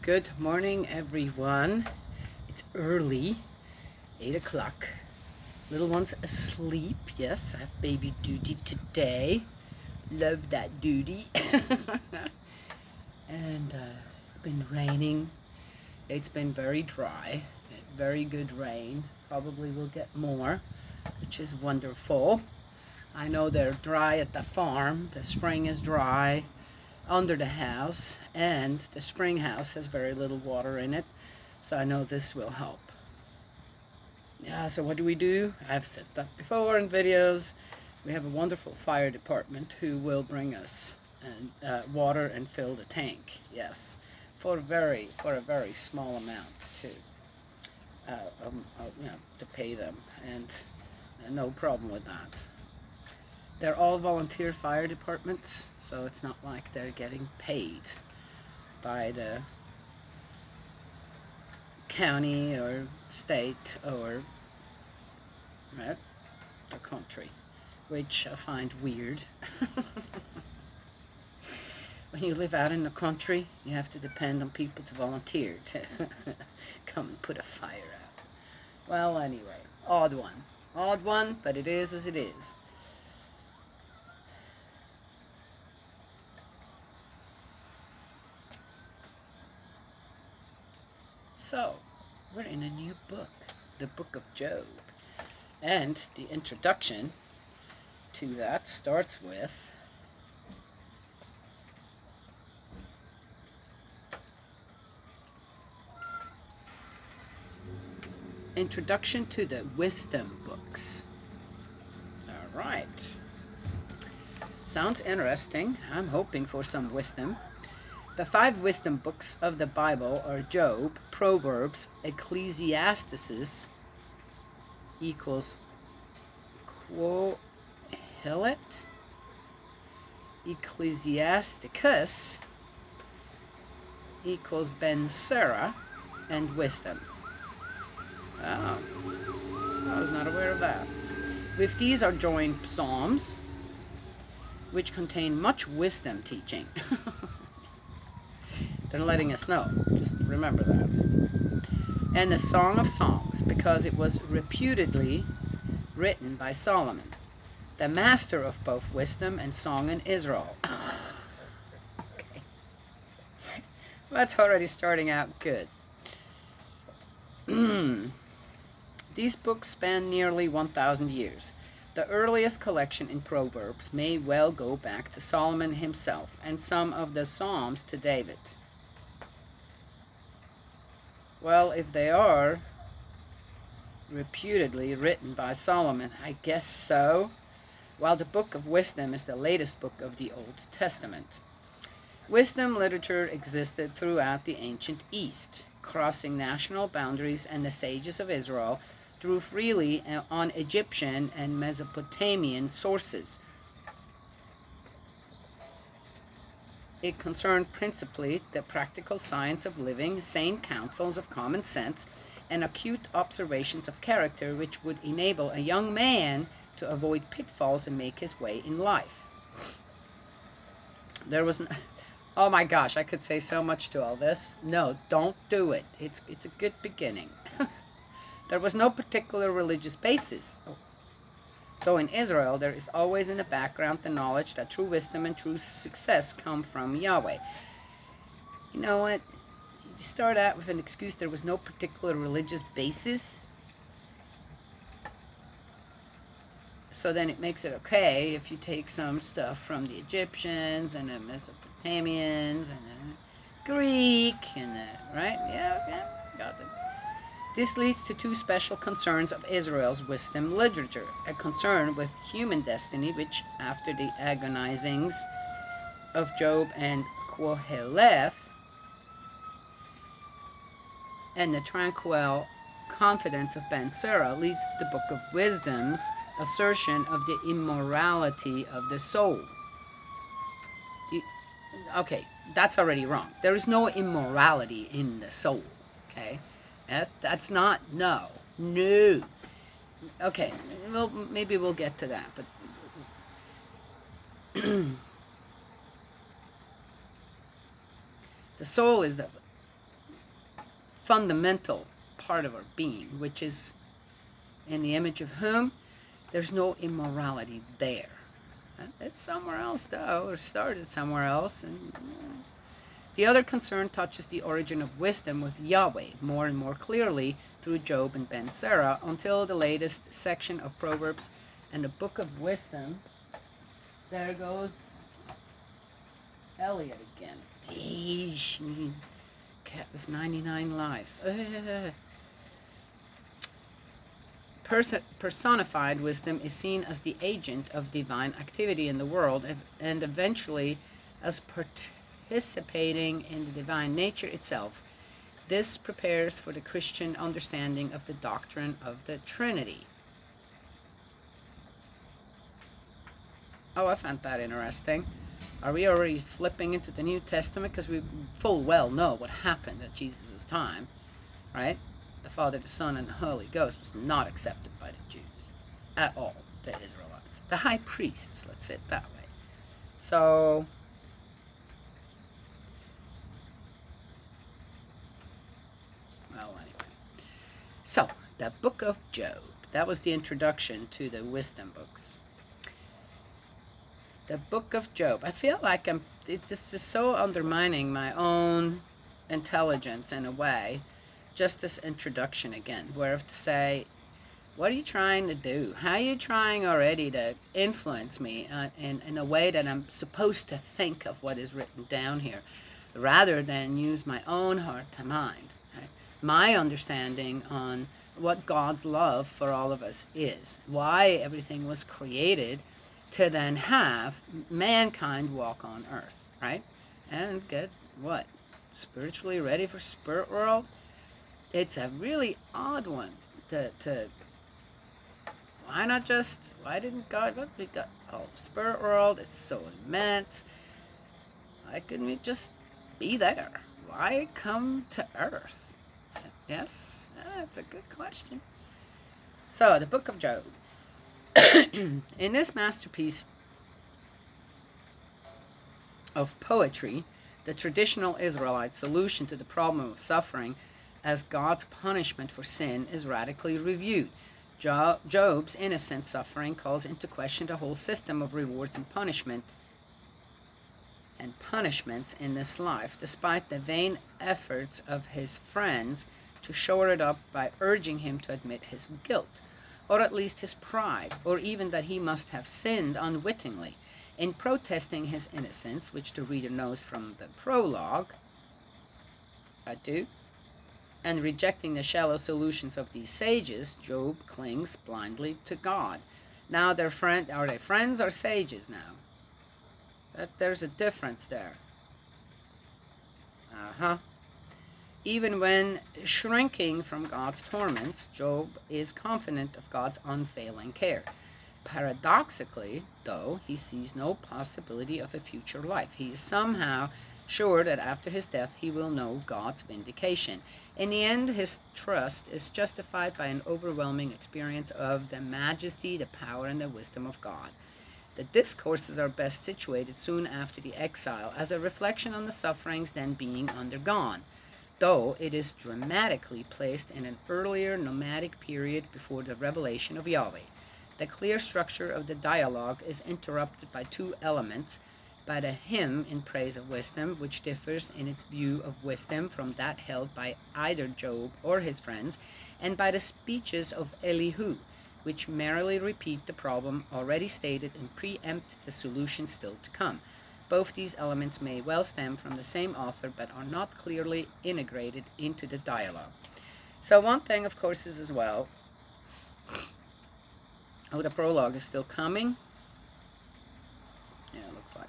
Good morning, everyone. It's early, 8 o'clock. Little one's asleep. Yes, I have baby duty today. Love that duty. And it's been raining. It's been very dry. Very good rain. Probably will get more, which is wonderful. I know they're dry at the farm. The spring is dry under the house, and the spring house has very little water in it, so I know this will help. Yeah, so what do? I've said that before in videos. We have a wonderful fire department who will bring us water and fill the tank. Yes, for a very small amount to pay them, and no problem with that. They're all volunteer fire departments, so it's not like they're getting paid by the county or state or the country, which I find weird. When you live out in the country, you have to depend on people to volunteer to come and put a fire out. Well, anyway, odd one, but it is as it is. So, we're in a new book, the Book of Job, and the introduction to that starts with Introduction to the Wisdom Books. All right. Sounds interesting. I'm hoping for some wisdom. The 5 wisdom books of the Bible are Job, Proverbs, Ecclesiastes equals Kohelet, Ecclesiasticus equals Ben Sira, and Wisdom. Oh, I was not aware of that. With these are joined Psalms, which contain much wisdom teaching. They're letting us know. Just remember that. And the Song of Songs, because it was reputedly written by Solomon, the master of both wisdom and song in Israel. Okay. That's already starting out good. These books span nearly 1,000 years. The earliest collection in Proverbs may well go back to Solomon himself, and some of the Psalms to David. Well, if they are reputedly written by Solomon, I guess so. While the Book of Wisdom is the latest book of the Old Testament. Wisdom literature existed throughout the ancient East, crossing national boundaries, and the sages of Israel drew freely on Egyptian and Mesopotamian sources. It concerned principally the practical science of living, sane counsels of common sense, and acute observations of character which would enable a young man to avoid pitfalls and make his way in life. There was oh my gosh, I could say so much to all this. No, don't do it. It's a good beginning. There was no particular religious basis. Though in Israel, there is always in the background the knowledge that true wisdom and true success come from Yahweh. You know what? You start out with an excuse, there was no particular religious basis. So then it makes it okay if you take some stuff from the Egyptians and the Mesopotamians and the Greek and the, right? Yeah, got it. This leads to 2 special concerns of Israel's wisdom literature. A concern with human destiny, which, after the agonizings of Job and Koheleth, and the tranquil confidence of Ben Sira, leads to the Book of Wisdom's assertion of the immorality of the soul. Okay, that's already wrong. There is no immorality in the soul, okay? That's not, no. Okay, well, maybe we'll get to that, but the soul is fundamental part of our being, which is in the image of whom? There's no immorality there. It's somewhere else, though, or started somewhere else. And the other concern touches the origin of wisdom with Yahweh more and more clearly through Job and Ben Sira, until the latest section of Proverbs and the Book of Wisdom. There goes Elliot again. Eesh, cat with 99 lives. Personified wisdom is seen as the agent of divine activity in the world, and eventually as participating in the divine nature itself. This prepares for the Christian understanding of the doctrine of the Trinity. Oh, I found that interesting. Are we already flipping into the New Testament? Because we full well know what happened at Jesus' time, right? The Father, the Son, and the Holy Ghost was not accepted by the Jews at all, the Israelites. The high priests, let's say it that way. So, well, anyway. So, the Book of Job. That was the introduction to the wisdom books. The Book of Job. I feel like this is so undermining my own intelligence in a way. Just this introduction again, where to say, what are you trying to do? How are you trying already to influence me in a way that I'm supposed to think of what is written down here, rather than use my own heart to mind, right? My understanding on what God's love for all of us is, why everything was created to then have mankind walk on earth, right? And get what? Spiritually ready for spirit world? It's a really odd one to why didn't God, look, we got, oh, spirit world, it's so immense. Why couldn't we just be there? Why come to earth? Yes, that's a good question. So, the Book of Job. In this masterpiece of poetry, the traditional Israelite solution to the problem of suffering as God's punishment for sin is radically reviewed. Job's innocent suffering calls into question the whole system of rewards and punishments in this life, despite the vain efforts of his friends to shore it up by urging him to admit his guilt, or at least his pride, or even that he must have sinned unwittingly. In protesting his innocence, which the reader knows from the prologue, I do, and rejecting the shallow solutions of these sages, Job clings blindly to God. Now, are they friends or sages now? There's a difference there. Even when shrinking from God's torments, Job is confident of God's unfailing care. Paradoxically, though, he sees no possibility of a future life. He is somehow sure that after his death he will know God's vindication. In the end, his trust is justified by an overwhelming experience of the majesty, the power, and the wisdom of God. The discourses are best situated soon after the exile, as a reflection on the sufferings then being undergone, though it is dramatically placed in an earlier nomadic period before the revelation of Yahweh. The clear structure of the dialogue is interrupted by two elements: by the hymn in praise of wisdom, which differs in its view of wisdom from that held by either Job or his friends, and by the speeches of Elihu, which merely repeat the problem already stated and preempt the solution still to come. Both these elements may well stem from the same author, but are not clearly integrated into the dialogue. So one thing, of course, is as well, the prologue is still coming. Yeah, it looks like.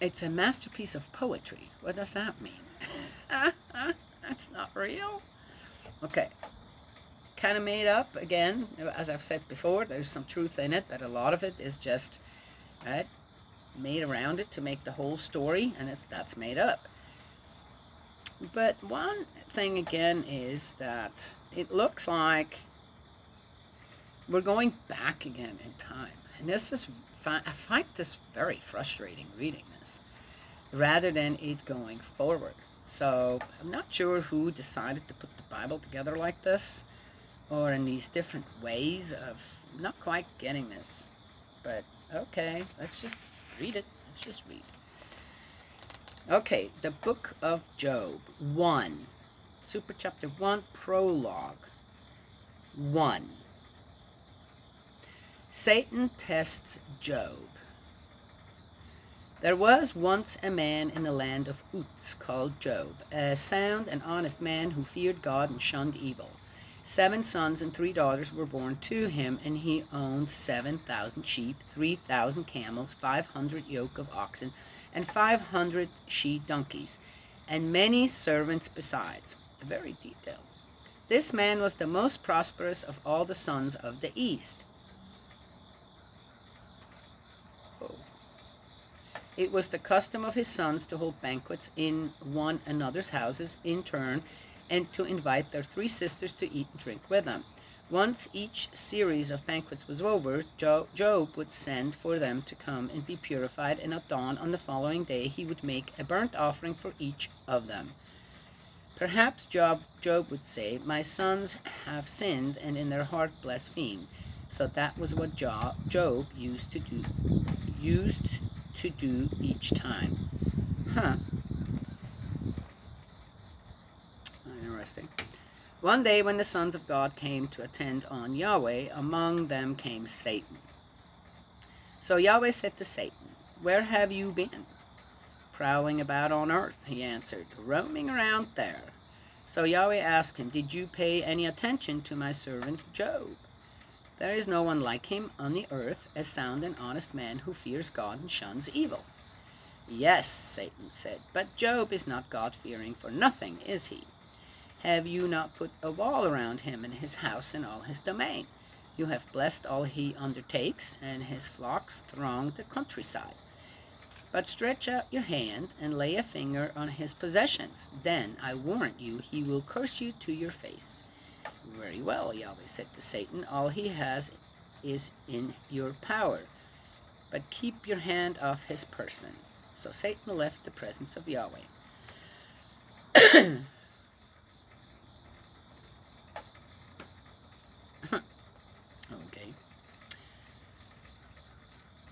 It's a masterpiece of poetry. What does that mean? That's not real. Okay. Kind of made up. Again, as I've said before, there's some truth in it, but a lot of it is just made around it to make the whole story, and that's made up. But one thing again is that it looks like We're going back again in time. And this is, I find this very frustrating reading this, rather than it going forward. So I'm not sure who decided to put the Bible together like this, or in these different ways of not quite getting this. But okay, let's just read it. Let's just read. Okay, the book of Job 1, Super Chapter 1, Prologue 1. Satan tests Job. There was once a man in the land of Uz called Job, a sound and honest man who feared God and shunned evil. 7 sons and 3 daughters were born to him, and he owned 7,000 sheep, 3,000 camels, 500 yoke of oxen, and 500 she-donkeys, and many servants besides. Very detailed. This man was the most prosperous of all the sons of the east. It was the custom of his sons to hold banquets in one another's houses in turn, and to invite their 3 sisters to eat and drink with them. Once each series of banquets was over, Job would send for them to come and be purified, and at dawn on the following day he would make a burnt offering for each of them. Perhaps Job would say, "My sons have sinned and in their heart blasphemed." So that was what Job used to do each time. Huh. Interesting. One day when the sons of God came to attend on Yahweh, among them came Satan. So Yahweh said to Satan, "Where have you been?" "Prowling about on earth," he answered, "roaming around there." So Yahweh asked him, "Did you pay any attention to my servant Job? There is no one like him on the earth, a sound and honest man who fears God and shuns evil." "Yes," Satan said, "but Job is not God-fearing for nothing, is he? Have you not put a wall around him and his house and all his domain? You have blessed all he undertakes, and his flocks throng the countryside. But stretch out your hand and lay a finger on his possessions. Then, I warrant you, he will curse you to your face." "Very well," Yahweh said to Satan, "all he has is in your power, but keep your hand off his person." So Satan left the presence of Yahweh. Okay.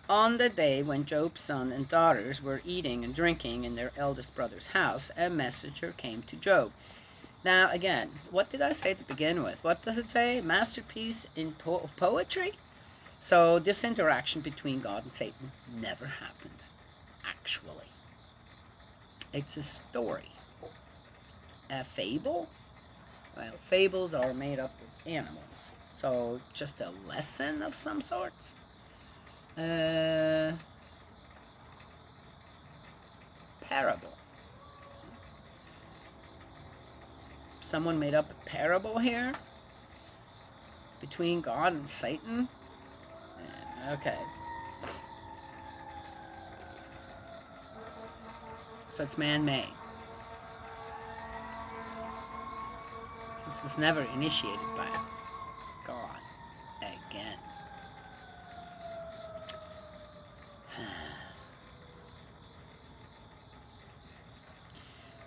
On the day when Job's son and daughters were eating and drinking in their eldest brother's house, a messenger came to Job. Now, again, what did I say to begin with? What does it say? Masterpiece in poetry? So this interaction between God and Satan never happened, actually. It's a story. A fable? Well, fables are made up of animals. So just a lesson of some sorts? Parable. Someone made up a parable here between God and Satan. Okay. So it's man-made. This was never initiated by God again.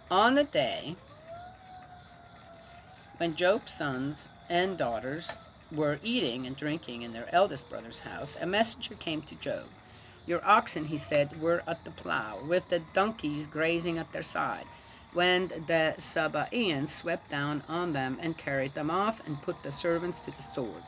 On the day when Job's sons and daughters were eating and drinking in their eldest brother's house, a messenger came to Job. "Your oxen," he said, "were at the plow, with the donkeys grazing at their side, when the Sabaeans swept down on them and carried them off and put the servants to the sword.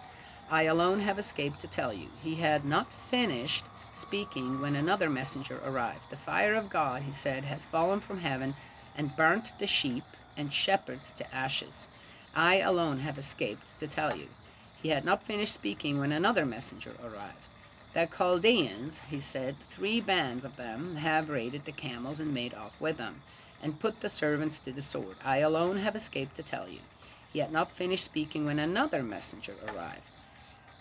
I alone have escaped to tell you." He had not finished speaking when another messenger arrived. "The fire of God," he said, "has fallen from heaven and burnt the sheep and shepherds to ashes. I alone have escaped to tell you." He had not finished speaking when another messenger arrived. "The Chaldeans," he said, 3 bands of them have raided the camels and made off with them, and put the servants to the sword. I alone have escaped to tell you." He had not finished speaking when another messenger arrived.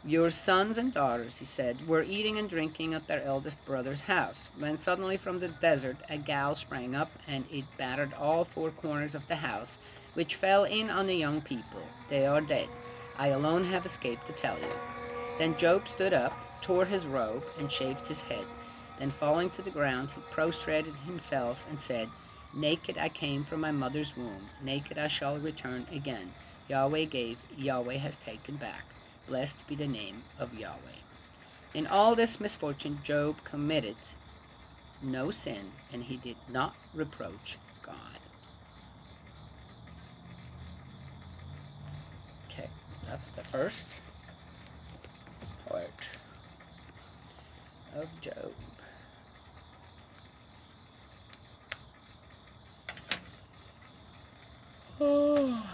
"Your sons and daughters," he said, "were eating and drinking at their eldest brother's house, when suddenly from the desert a gale sprang up, and it battered all 4 corners of the house, which fell in on the young people. They are dead. I alone have escaped to tell you." Then Job stood up, tore his robe, and shaved his head. Then falling to the ground, he prostrated himself and said, Naked I came from my mother's womb, naked I shall return again. Yahweh gave, Yahweh has taken back. Blessed be the name of Yahweh. In all this misfortune, Job committed no sin, and he did not reproach God. Okay, that's the first part of Job. Oh,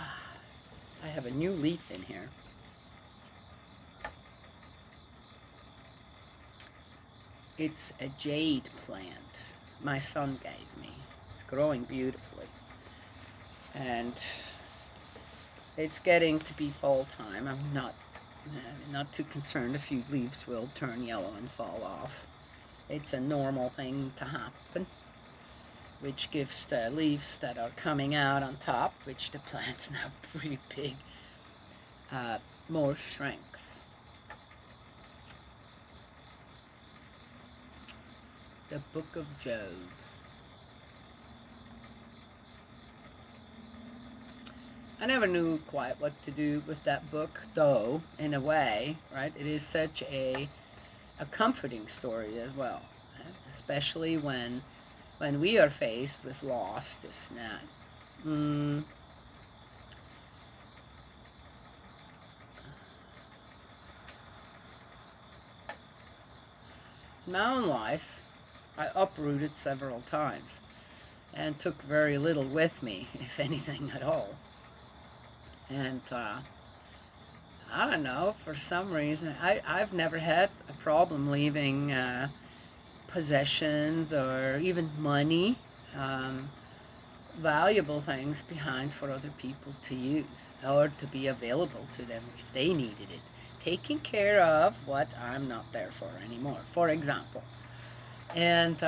I have a new leaf in here. It's a jade plant my son gave me. It's growing beautifully. And it's getting to be fall time. I'm not too concerned. A few leaves will turn yellow and fall off. It's a normal thing to happen, which gives the leaves that are coming out on top, which the plant's now pretty big, more strength. The Book of Job. I never knew quite what to do with that book, though, in a way, right? It is such a comforting story as well, right? Especially when we are faced with loss, this and that. In my own life, I uprooted several times and took very little with me, if anything at all. And I don't know, for some reason, I've never had a problem leaving possessions or even money, valuable things behind for other people to use or to be available to them if they needed it. Taking care of what I'm not there for anymore, for example. And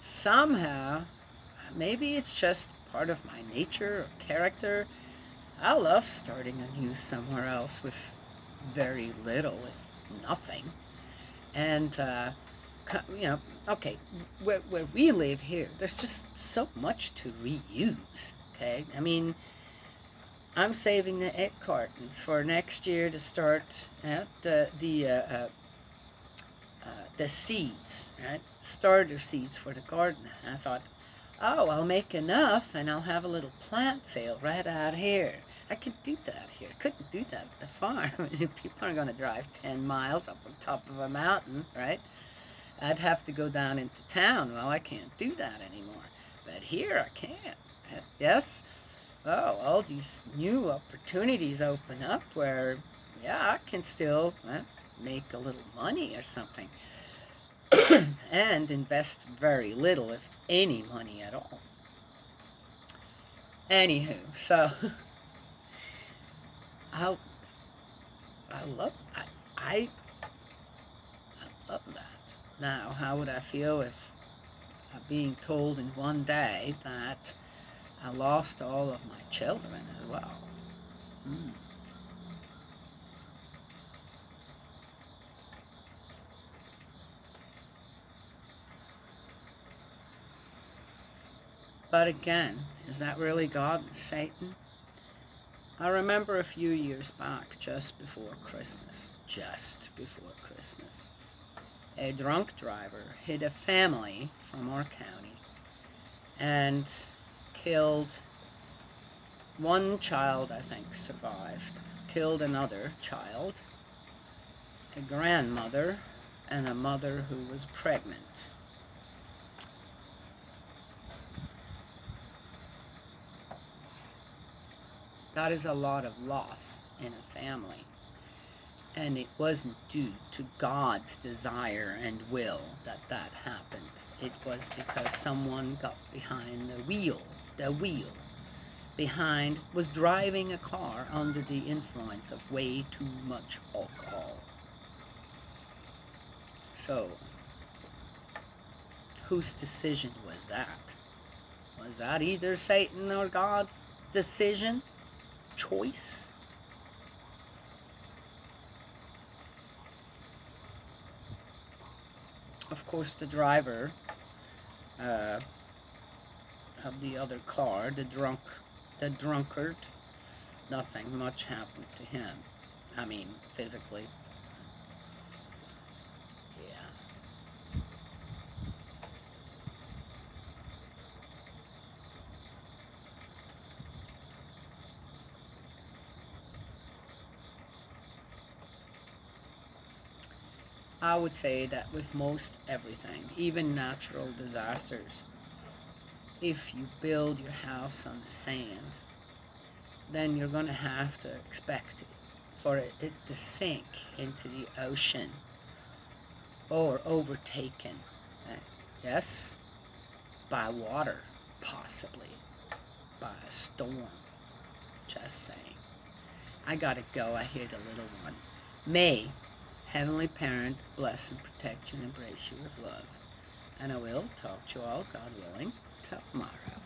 somehow, maybe it's just part of my nature or character, I love starting anew somewhere else with very little, if nothing. And, you know, okay, where we live here, there's just so much to reuse, okay? I mean, I'm saving the egg cartons for next year to start the seeds, right? Starter seeds for the garden. And I thought, oh, I'll make enough and I'll have a little plant sale right out here. I could do that here. I couldn't do that at the farm. People aren't going to drive 10 miles up on top of a mountain, right? I'd have to go down into town. Well, I can't do that anymore. But here I can. Yes? Oh, all these new opportunities open up where, yeah, I can still make a little money or something. And invest very little, if any money at all. Anywho, so I love I love that. Now, how would I feel if being told in one day that I lost all of my children as well? But again, is that really God and Satan? I remember a few years back, just before Christmas, a drunk driver hit a family from our county and killed one child, I think, survived, killed another child, a grandmother, and a mother who was pregnant. That is a lot of loss in a family. And it wasn't due to God's desire and will that that happened. It was because someone got behind the wheel. Behind was driving a car under the influence of way too much alcohol. So, whose decision was that? Was that either Satan or God's decision? choice. Of course, the driver of the other car, the drunkard, nothing much happened to him. I mean, physically. Yeah. I would say that with most everything, even natural disasters, if you build your house on the sand, then you're going to have to expect for it to sink into the ocean or overtaken. Yes, by water, possibly by a storm. Just saying. I gotta go. I hear the little one. May Heavenly Parent bless and protect you and embrace you with love. And I will talk to you all, God willing, tomorrow.